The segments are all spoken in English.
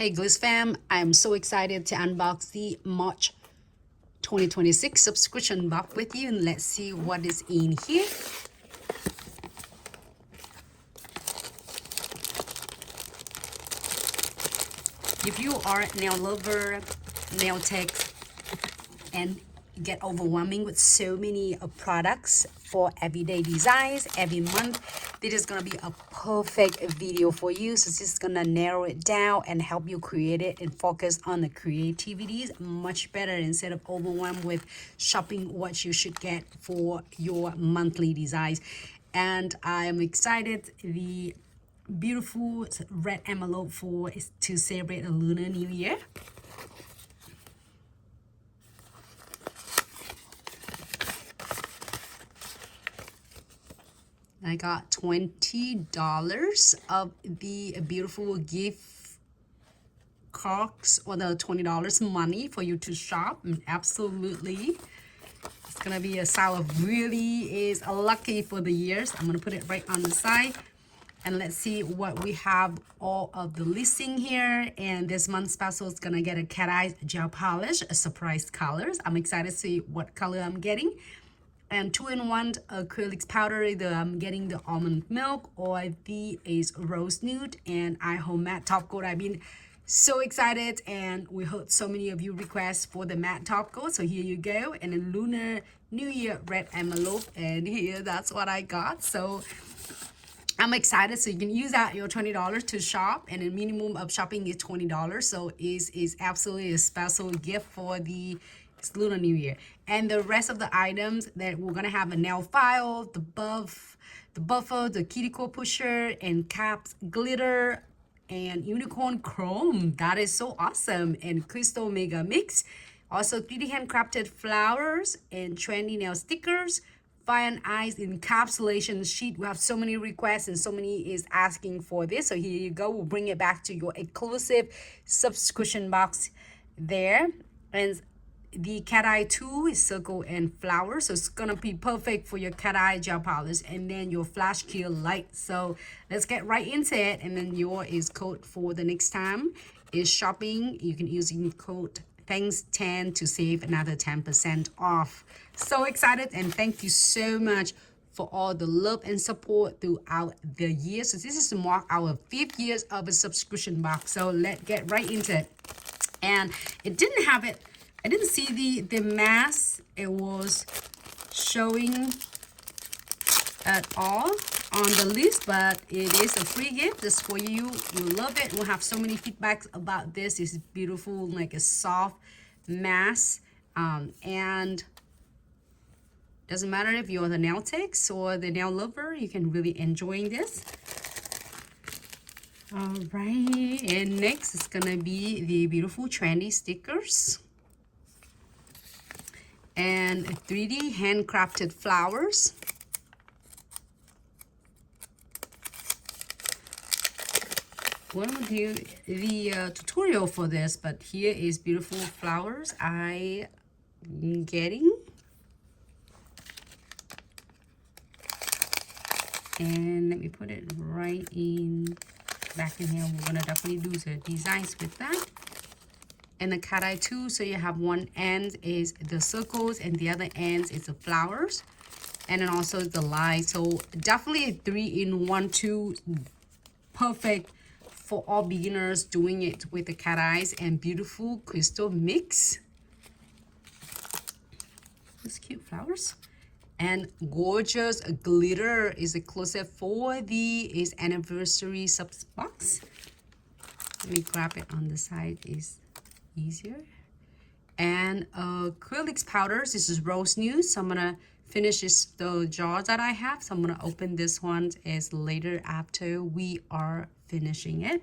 Hey Glitz fam, I'm so excited to unbox the March 2026 subscription box with you, and let's see what is in here. If you are a nail lover, nail tech, and get overwhelming with so many products for everyday designs every month, this is gonna be a perfect video for you. So this is gonna narrow it down and help you create it and focus on the creativities much better instead of overwhelmed with shopping what you should get for your monthly designs. And I'm excited. The beautiful red envelope for is to celebrate a Lunar New Year. I got $20 of the beautiful gift cards, or the $20 money for you to shop. Absolutely. It's gonna be a style of really is lucky for the years. I'm gonna put it right on the side. And let's see what we have. All of the listing here, and this month's special is gonna get a cat eye gel polish, a surprise colors. I'm excited to see what color I'm getting. And 2-in-1 acrylic powder, I'm getting the almond milk, or the is rose nude, and iHold matte top coat. I've been so excited, and we heard so many of you requests for the matte top coat, so here you go. And then Lunar New Year red envelope, and here that's what I got. So I'm excited. So you can use that your $20 to shop, and the minimum of shopping is $20. So is absolutely a special gift for the Lunar New Year. And the rest of the items that we're gonna have: a nail file, the buffer, the cuticle pusher, Encap's glitter, and unicorn chrome. That is so awesome. And crystal mega mix. Also 3D handcrafted flowers and trendy nail stickers. Fire and Ice encapsulation sheet. We have so many requests, and so many is asking for this. So here you go. We'll bring it back to your exclusive subscription box there. And the cat eye 2 is circle and flower, so it's gonna be perfect for your cat eye gel polish, and then your flash kill light. So let's get right into it. And then your is code for the next time is shopping. You can use code thanks10 to save another 10% off. So excited, and thank you so much for all the love and support throughout the year. So this is to mark our 5th years of a subscription box. So let's get right into it. And it didn't have it, I didn't see the mask. It was showing at all on the list, but it is a free gift. Just for you. You love it. We'll have so many feedbacks about this. It's beautiful, like a soft mask. And doesn't matter if you're the nail techs or the nail lover, you can really enjoy this. All right, and next is gonna be the beautiful trendy stickers and 3D handcrafted flowers. We're gonna do the tutorial for this, but here is beautiful flowers I'm getting. And let me put it right in back in here. We're gonna definitely do the designs with that. And the cat eye 2, so you have one end is the circles and the other ends is the flowers, and then also the lights. So definitely a 3-in-1 2, perfect for all beginners doing it with the cat eyes. And beautiful crystal mix. These cute flowers. And gorgeous glitter is exclusive for the anniversary subs box. Let me grab it on the side, is easier. And acrylics powders. This is rose nude, so I'm gonna finish the jar that I have. So I'm gonna open this one as later after we are finishing it.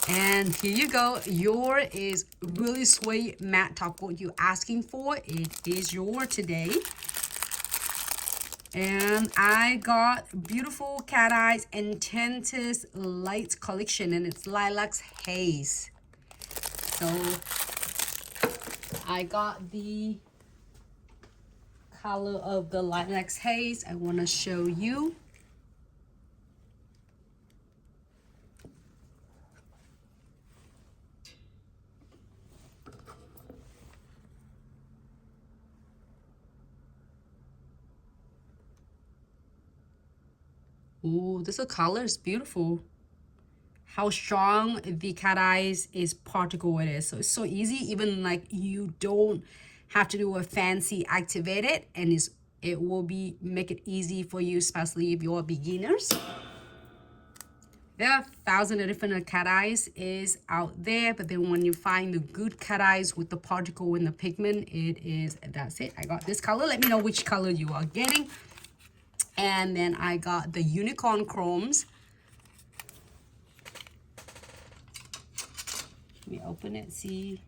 And here you go. Your is really sweet matte top coat you're asking for. It is your today. And I got beautiful cat eyes intense light collection, and it's lilac haze. So I got the color of the lilac haze. I want to show you. Oh, this color is beautiful. How strong the cat eyes is particle it is. So it's so easy, even like you don't have to do a fancy activated, and it will be make it easy for you, especially if you're beginners. There are thousands of different cat eyes is out there, but then when you find the good cat eyes with the particle and the pigment, that's it. I got this color. Let me know which color you are getting. And then I got the unicorn chromes. Let me open it, see.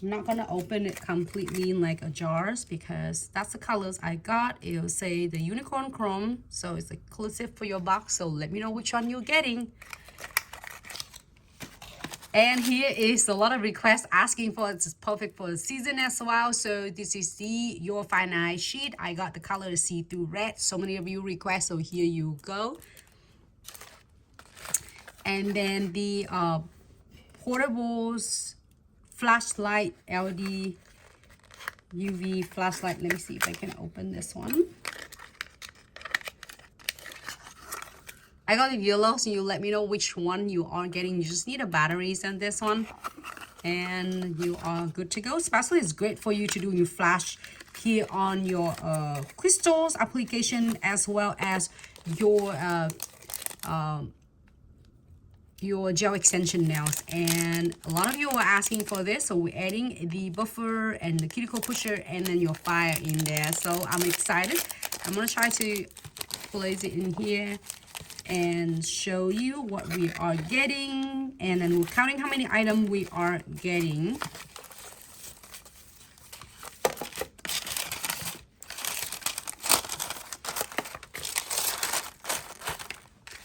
I'm not gonna open it completely in like a jars because that's the colors I got. It'll say the unicorn chrome, so it's exclusive for your box. So let me know which one you're getting. And here is a lot of requests asking for it. It's perfect for the season as well. So this is your fine eye sheet. I got the color see-through red. So many of you request, so here you go. And then the portables flashlight, LED UV flashlight. Let me see if I can open this one. I got the yellow, so you let me know which one you are getting. You just need a batteries on this one, and you are good to go. Especially, it's great for you to do your flash here on your crystals application, as well as your gel extension nails. And a lot of you are asking for this, so we're adding the buffer and the cuticle pusher and then your fire in there. So I'm excited. I'm gonna try to place it in here and show you what we are getting, and then we're counting how many items we are getting.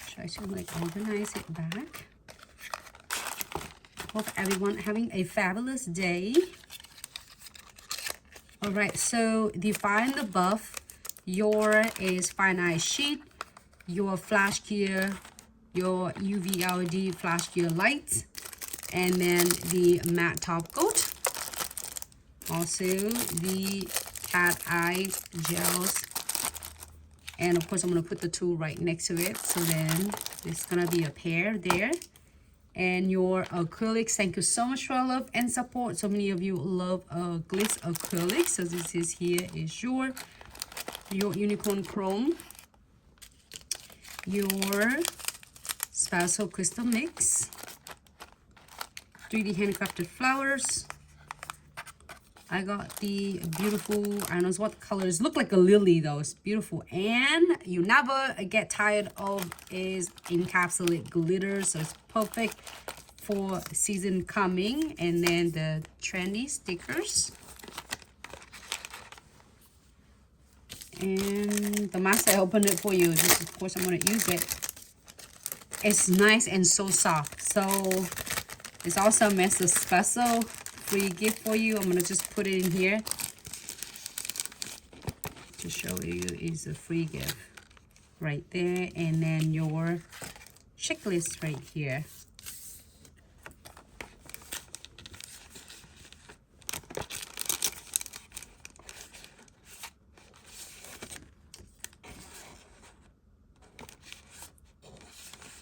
Try to like organize it back. Hope everyone having a fabulous day. All right, so the fire and the buff, your is fine eye sheet, your flash gear, your UV LED flash gear lights, and then the matte top coat. Also the cat eye gels. And of course I'm gonna put the two right next to it. So then there's gonna be a pair there. And your acrylics, thank you so much for your love and support. So many of you love Glitz acrylic. So this is here is your unicorn chrome, your special crystal mix, 3D handcrafted flowers. I got the beautiful, I don't know what colors, look like a lily though, it's beautiful. And you never get tired of is Encapsulate glitter, so it's perfect for season coming. And then the Trendy stickers. And the mask, I opened it for you. This, of course, I'm gonna use it. It's nice and so soft. So it's also a special free gift for you. I'm gonna just put it in here to show you is a free gift right there. And then your checklist right here.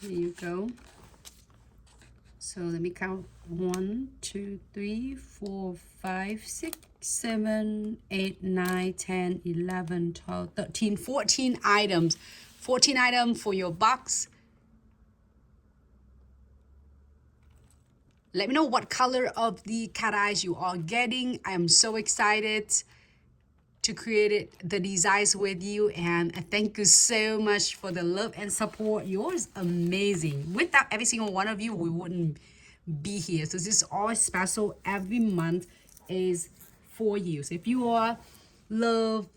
There you go. So let me count 1, 2, 3, 4, 5, 6, 7, 8, 9, 10, 11, 12, 13, 14 items. 14 items for your box. Let me know what color of the cat eyes you are getting. I am so excited to create the designs with you, and thank you so much for the love and support. Yours amazing. Without every single one of you, we wouldn't be here. So this is always special. Every month is for you. So if you are love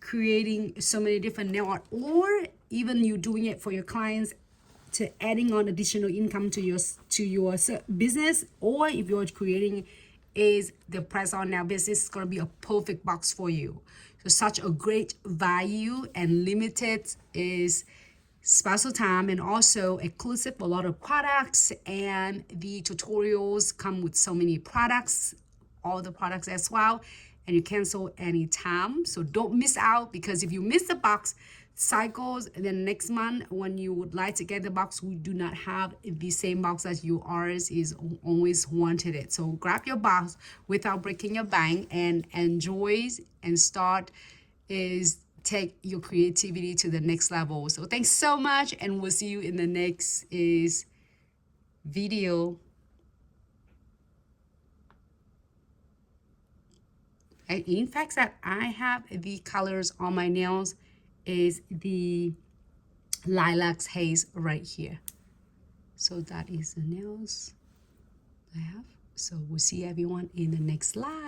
creating so many different nail art, or even you doing it for your clients to adding on additional income to your business, or if you're creating is the press on nail business, is going to be a perfect box for you. So such a great value and limited is special time, and also exclusive, a lot of products, and the tutorials come with so many products, all the products as well, and you cancel anytime. So don't miss out, because if you miss the box, cycles. And then next month when you would like to get the box, we do not have the same box as you ours is always wanted it. So grab your box without breaking your bank and enjoy and start is take your creativity to the next level. So thanks so much, and we'll see you in the next video. And in fact that I have the colors on my nails is the lilac haze right here. So that is the nails I have. So we'll see everyone in the next live.